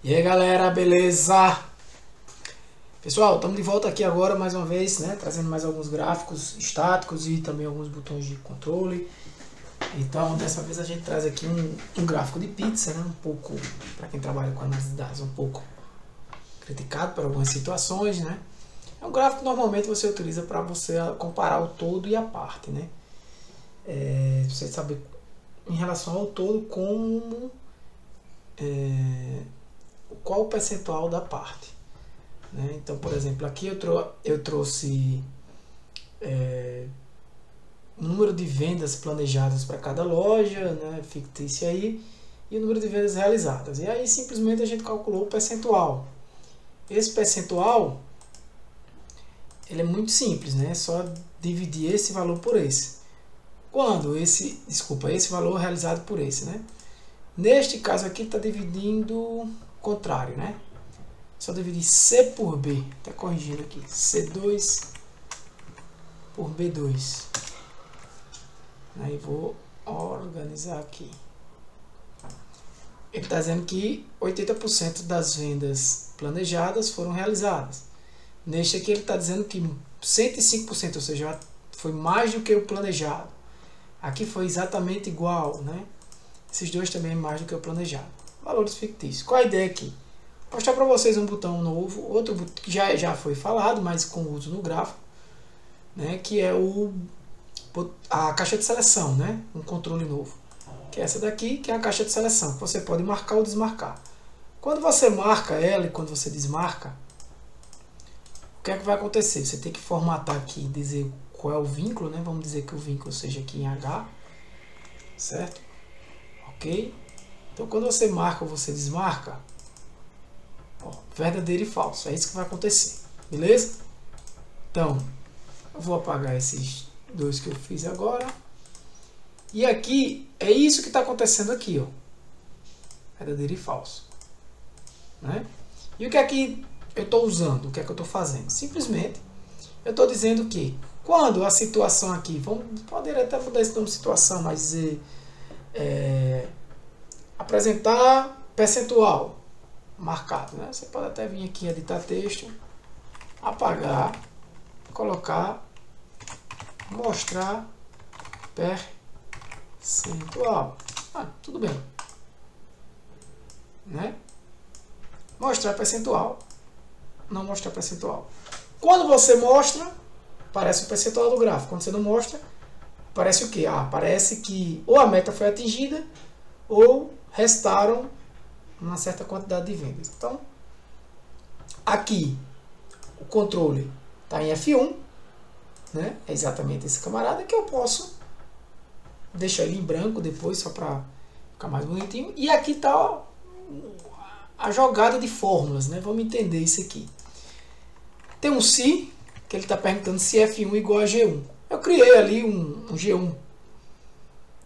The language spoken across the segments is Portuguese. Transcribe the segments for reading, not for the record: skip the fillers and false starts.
E aí galera, beleza? Pessoal, estamos de volta aqui agora mais uma vez, né? Trazendo mais alguns gráficos estáticos e também alguns botões de controle. Então dessa vez a gente traz aqui um gráfico de pizza, né? Um pouco, para quem trabalha com análise de dados, um pouco criticado por algumas situações, né? É um gráfico que normalmente você utiliza para você comparar o todo e a parte, né? Você saber em relação ao todo como qual o percentual da parte, né? Então, por exemplo, aqui eu trouxe o número de vendas planejadas para cada loja, né, fictícia aí, e o número de vendas realizadas. E aí simplesmente a gente calculou o percentual. Esse percentual ele é muito simples, né? É só dividir esse valor por esse. Quando esse valor realizado por esse, né? Neste caso aqui está dividindo o contrário, né? Só dividir C por B, está corrigindo aqui, C2 por B2. Aí vou organizar aqui. Ele está dizendo que 80% das vendas planejadas foram realizadas. Neste aqui ele está dizendo que 105%, ou seja, foi mais do que o planejado. Aqui foi exatamente igual, né? Esses dois também é mais do que o planejado. Valores fictícios. Qual a ideia aqui? Mostrar para vocês um botão novo, outro que já foi falado, mas com uso no gráfico, né? Que é a caixa de seleção, né? Um controle novo. Que é essa daqui, que é a caixa de seleção, que você pode marcar ou desmarcar. Quando você marca ela e quando você desmarca, o que é que vai acontecer? Você tem que formatar aqui, dizer qual é o vínculo, né? Vamos dizer que o vínculo seja aqui em H, certo? Ok? Então quando você marca ou você desmarca, ó, verdadeiro e falso, é isso que vai acontecer, beleza? Então, eu vou apagar esses dois que eu fiz agora. E aqui, é isso que está acontecendo aqui, ó. Verdadeiro e falso, né? E o que é que eu estou usando? O que é que eu estou fazendo? Simplesmente, eu estou dizendo que quando a situação aqui, poder até mudar esse nome de situação, mas dizer apresentar percentual marcado, né? Você pode até vir aqui editar texto, apagar, colocar, mostrar percentual. Tudo bem, né? Mostrar percentual, não mostrar percentual. Quando você mostra, aparece o percentual do gráfico. Quando você não mostra, aparece o quê? Aparece que ou a meta foi atingida ou restaram uma certa quantidade de vendas. Então, aqui o controle está em F1, né? É exatamente esse camarada que eu posso deixar ele em branco depois, só para ficar mais bonitinho. E aqui está a jogada de fórmulas, né? Vamos entender isso aqui. Tem um se, que ele está perguntando se F1 igual a G1. Eu criei ali um G1,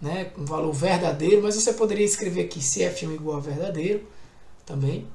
né, um valor verdadeiro, mas você poderia escrever aqui se F1 igual a verdadeiro também.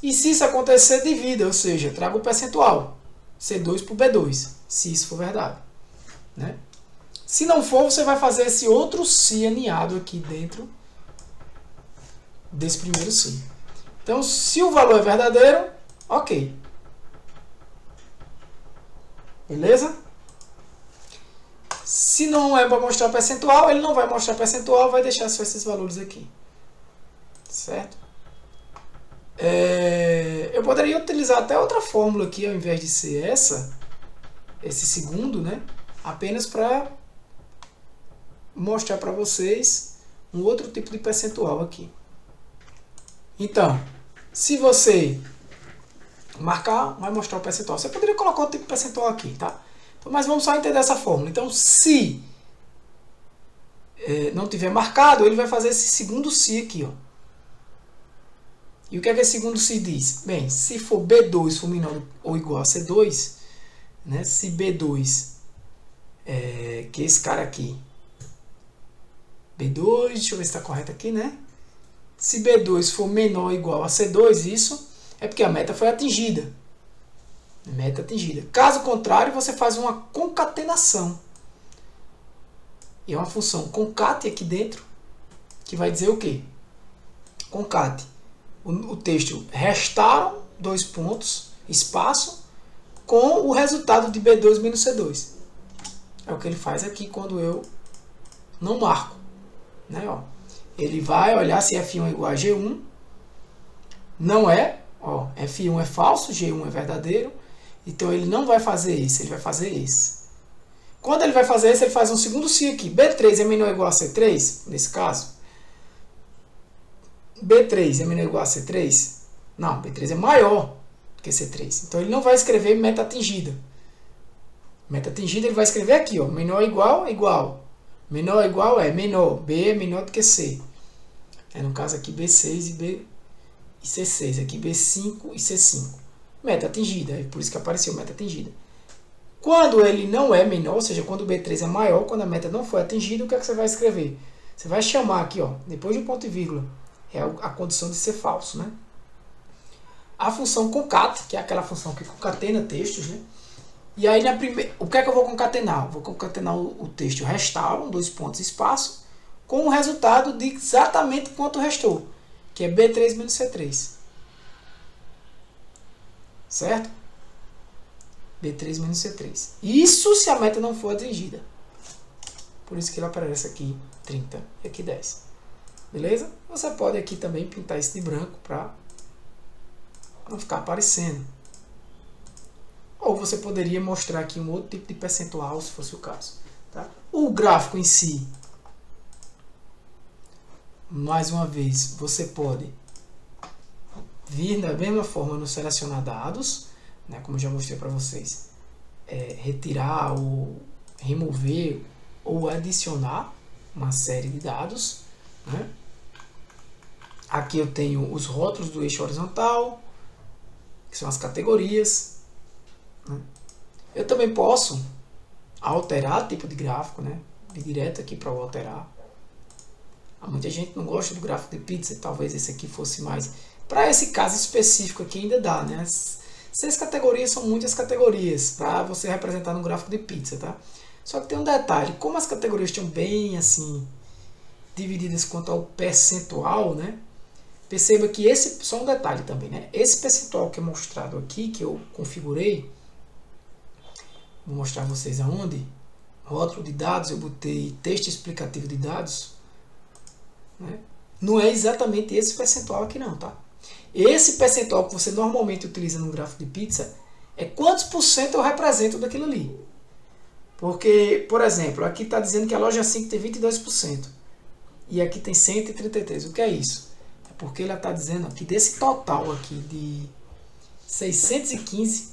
E se isso acontecer, divida, ou seja, traga o percentual, C2 por B2, se isso for verdade, né? Se não for, você vai fazer esse outro se aninhado aqui dentro desse primeiro se. Então, se o valor é verdadeiro, ok. Beleza? Se não é para mostrar percentual, ele não vai mostrar percentual, vai deixar só esses valores aqui. Certo? Eu poderia utilizar até outra fórmula aqui, ao invés de ser esse segundo, né? Apenas para mostrar para vocês um outro tipo de percentual aqui. Então, se você marcar, vai mostrar o percentual. Você poderia colocar outro tipo de percentual aqui, tá? Mas vamos só entender essa fórmula. Então, se não tiver marcado, ele vai fazer esse segundo se aqui, ó. E o que é que esse segundo se diz? Bem, se for B2 for menor ou igual a C2, né? Se B2 que é esse cara aqui, B2, deixa eu ver se está correto aqui, né? Se B2 for menor ou igual a C2, isso é porque a meta foi atingida. Meta atingida. Caso contrário, você faz uma concatenação. E é uma função concate aqui dentro, que vai dizer o quê? Concate o texto restaram, 2 pontos, espaço, com o resultado de B2 menos C2. É o que ele faz aqui quando eu não marco. Né? Ó, ele vai olhar se F1 é igual a G1. Não é. Ó, F1 é falso, G1 é verdadeiro. Então ele não vai fazer esse, ele vai fazer esse. Quando ele vai fazer esse, ele faz um segundo se aqui. B3 é menor ou igual a C3, nesse caso. B3 é menor ou igual a C3? Não, B3 é maior que C3. Então ele não vai escrever meta atingida. Meta atingida ele vai escrever aqui, ó, menor ou igual, igual. Menor ou igual é menor. B é menor do que C. É no caso aqui B6 e C6. Aqui B5 e C5. Meta atingida, é por isso que apareceu meta atingida. Quando ele não é menor, ou seja, quando o B3 é maior, quando a meta não foi atingida, o que é que você vai escrever? Você vai chamar aqui, ó, depois do ponto e vírgula, é a condição de ser falso, né? A função concat, que é aquela função que concatena textos, né? E aí, o que é que eu vou concatenar? Vou concatenar o texto restauro, 2 pontos, espaço, com o resultado de exatamente quanto restou, que é B3 menos C3. Certo? B3 menos C3. Isso se a meta não for atingida. Por isso que ele aparece aqui 30 e aqui 10. Beleza? Você pode aqui também pintar isso de branco para não ficar aparecendo. Ou você poderia mostrar aqui um outro tipo de percentual, se fosse o caso. Tá? O gráfico em si, mais uma vez, você pode vir da mesma forma no selecionar dados, né, como eu já mostrei para vocês, retirar ou remover ou adicionar uma série de dados. Né? Aqui eu tenho os rótulos do eixo horizontal, que são as categorias. Né? Eu também posso alterar o tipo de gráfico, né? Ir direto aqui para o alterar. Muita gente não gosta do gráfico de pizza, talvez esse aqui fosse mais. Para esse caso específico aqui ainda dá, né? 6 categorias são muitas categorias para você representar no gráfico de pizza, tá? Só que tem um detalhe, como as categorias estão bem assim divididas quanto ao percentual, né? Perceba que esse, só um detalhe também, né? Esse percentual que é mostrado aqui, que eu configurei, vou mostrar a vocês aonde. Rótulo de dados, eu botei texto explicativo de dados, né? Não é exatamente esse percentual aqui não, tá? Esse percentual que você normalmente utiliza no gráfico de pizza é quantos por cento eu represento daquilo ali. Porque, por exemplo, aqui está dizendo que a loja 5 tem 22% e aqui tem 133. O que é isso? É porque ela está dizendo que desse total aqui de 615,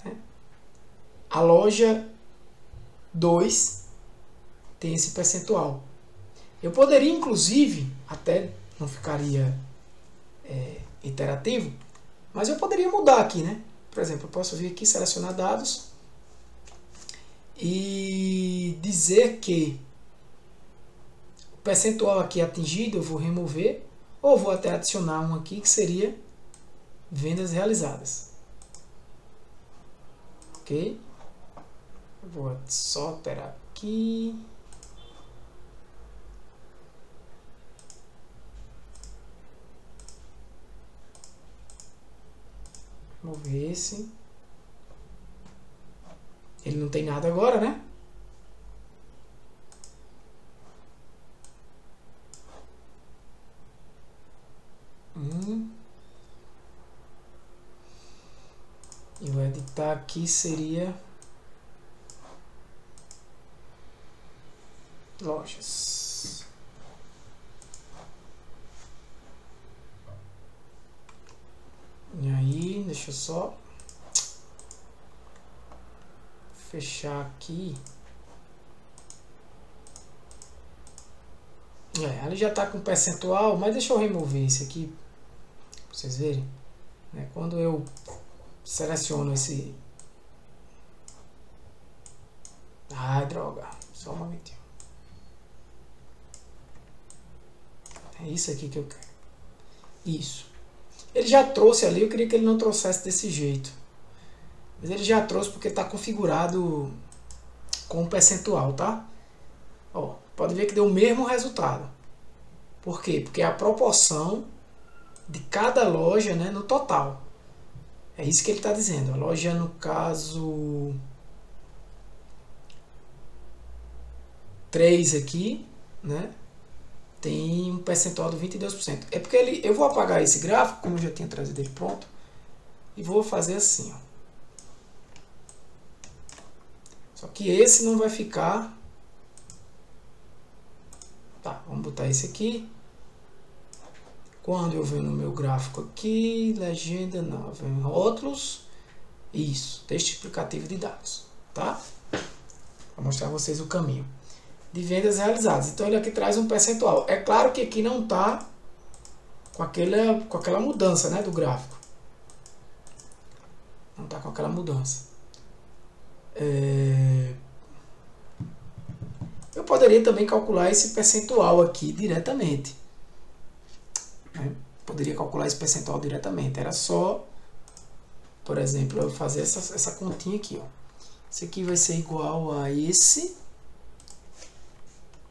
né, a loja 2 tem esse percentual. Eu poderia, inclusive, até não ficaria interativo, mas eu poderia mudar aqui, né? Por exemplo, eu posso vir aqui, selecionar dados e dizer que o percentual aqui atingido eu vou remover, ou vou até adicionar um aqui que seria vendas realizadas. Ok? Eu vou só alterar aqui. Remover esse. Ele não tem nada agora, né? E o editar aqui seria lojas. E aí, deixa eu só fechar aqui. Ali já está com percentual, mas deixa eu remover esse aqui para vocês verem. Quando eu seleciono esse... Ai, droga, só um momentinho. É isso aqui que eu quero. Isso. Ele já trouxe ali, eu queria que ele não trouxesse desse jeito. Mas ele já trouxe porque está configurado com percentual, tá? Ó, pode ver que deu o mesmo resultado. Por quê? Porque a proporção de cada loja, né, no total. É isso que ele está dizendo. A loja, no caso 3 aqui, né, tem um percentual de 22%. É porque eu vou apagar esse gráfico, como eu já tinha trazido ele pronto, e vou fazer assim, ó. Só que esse não vai ficar. Tá, vamos botar esse aqui. Quando eu venho no meu gráfico aqui, legenda, não, eu venho em rótulos, isso, texto explicativo de dados, tá? Vou mostrar a vocês o caminho de vendas realizadas. Então ele aqui traz um percentual. É claro que aqui não está com aquela mudança, né, do gráfico. Não está com aquela mudança. Eu poderia também calcular esse percentual aqui diretamente. Né? Poderia calcular esse percentual diretamente. Era só, por exemplo, eu fazer essa continha aqui. Ó. Isso aqui vai ser igual a esse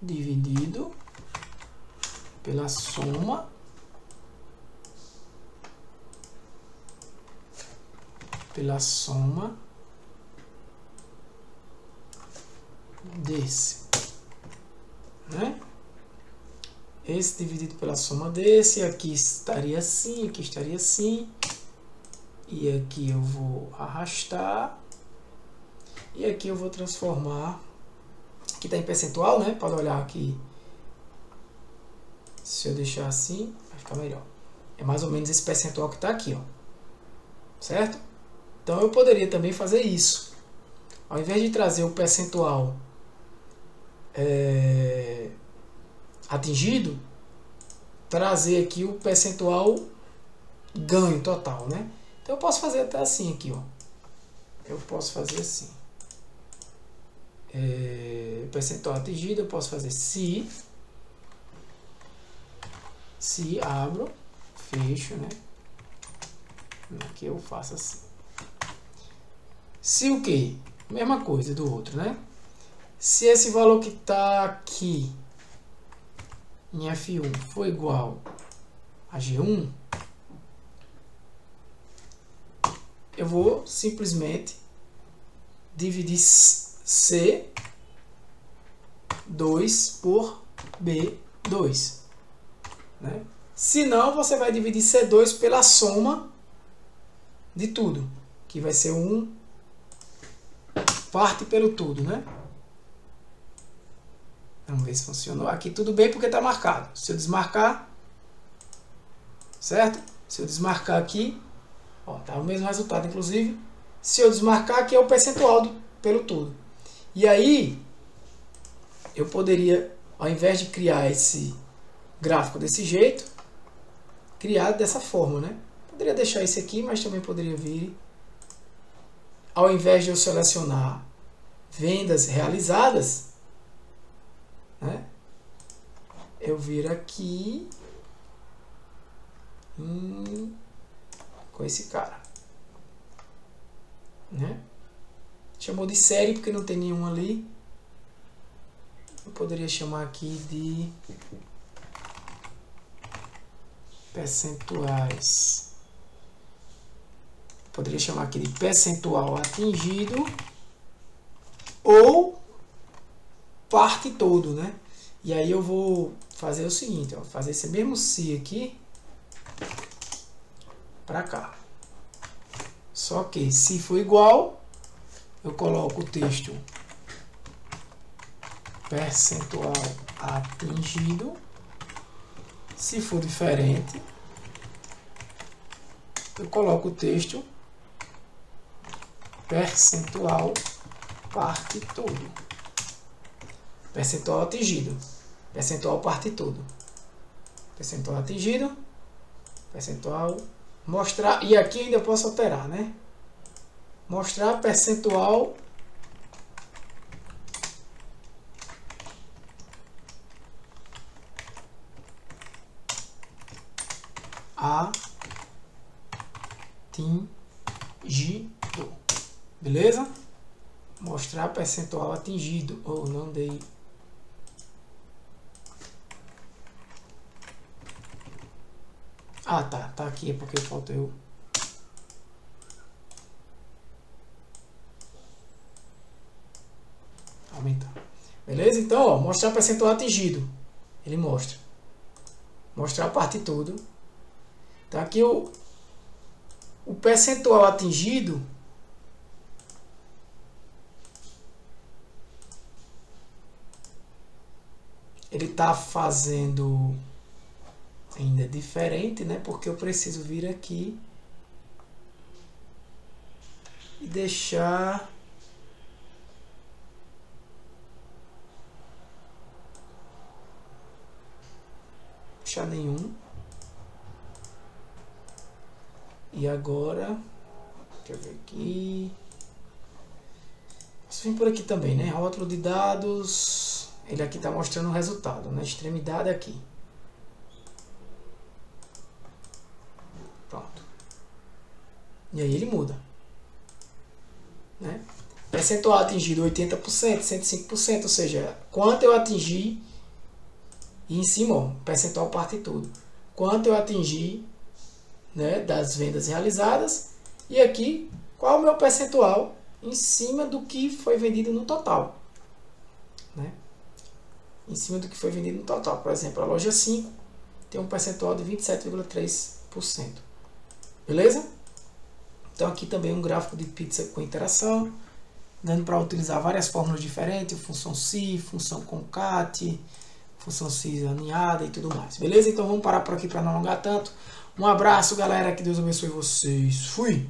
dividido pela soma desse, né? Esse dividido pela soma desse, aqui estaria assim, aqui estaria assim, e aqui eu vou arrastar, e aqui eu vou transformar, aqui está em percentual, né? Pode olhar aqui, se eu deixar assim, vai ficar melhor. É mais ou menos esse percentual que está aqui, ó, certo? Então eu poderia também fazer isso, ao invés de trazer o percentual atingido, trazer aqui o percentual ganho total, né? Então eu posso fazer até assim aqui, ó. Eu posso fazer assim. Percentual atingido, eu posso fazer se abro, fecho, né? Aqui eu faço assim. Se o que? Mesma coisa do outro, né? Se esse valor que está aqui em F1 for igual a G1, eu vou simplesmente dividir C2 por B2. Né? Se não, você vai dividir C2 pela soma de tudo, que vai ser 1 parte pelo tudo, né? Vamos ver se funcionou. Aqui tudo bem porque está marcado. Se eu desmarcar, certo? Se eu desmarcar aqui, ó, tá o mesmo resultado, inclusive. Se eu desmarcar, aqui é o percentual pelo tudo. E aí, eu poderia, ao invés de criar esse gráfico desse jeito, criar dessa forma, né? Poderia deixar esse aqui, mas também poderia vir. Ao invés de eu selecionar vendas realizadas, né? Eu vir aqui com esse cara, né? Chamou de série porque não tem nenhum ali. Eu poderia chamar aqui de percentuais. Poderia chamar aqui de percentual atingido ou parte todo, né? E aí eu vou fazer o seguinte, ó, fazer esse mesmo se aqui para cá. Só que se for igual, eu coloco o texto percentual atingido. Se for diferente, eu coloco o texto percentual parte todo. Percentual atingido. Percentual parte todo. Percentual atingido. Percentual. Mostrar. E aqui ainda eu posso alterar, né? Mostrar percentual atingido. Beleza? Mostrar percentual atingido. Ou não dei. Ah, tá aqui, é porque falta eu. Aumentar. Beleza? Então, ó, mostrar percentual atingido. Ele mostra. Mostrar a parte toda. Então aqui o percentual atingido ele está fazendo ainda diferente, né? Porque eu preciso vir aqui e deixar nenhum. E agora, deixa eu ver aqui. Posso vir por aqui também, né? Rótulo de dados. Ele aqui está mostrando o resultado, na extremidade aqui. Pronto. E aí ele muda. Né? Percentual atingido 80%, 105%, ou seja, quanto eu atingi. E em cima, ó, percentual parte tudo. Quanto eu atingi, né, das vendas realizadas. E aqui, qual é o meu percentual em cima do que foi vendido no total. Né? Em cima do que foi vendido no total. Por exemplo, a loja 5 tem um percentual de 27,3%. Beleza? Então aqui também um gráfico de pizza com interação. Dando para utilizar várias fórmulas diferentes. Função si, função concat, função si aninhada e tudo mais. Beleza? Então vamos parar por aqui para não alongar tanto. Um abraço, galera. Que Deus abençoe vocês. Fui!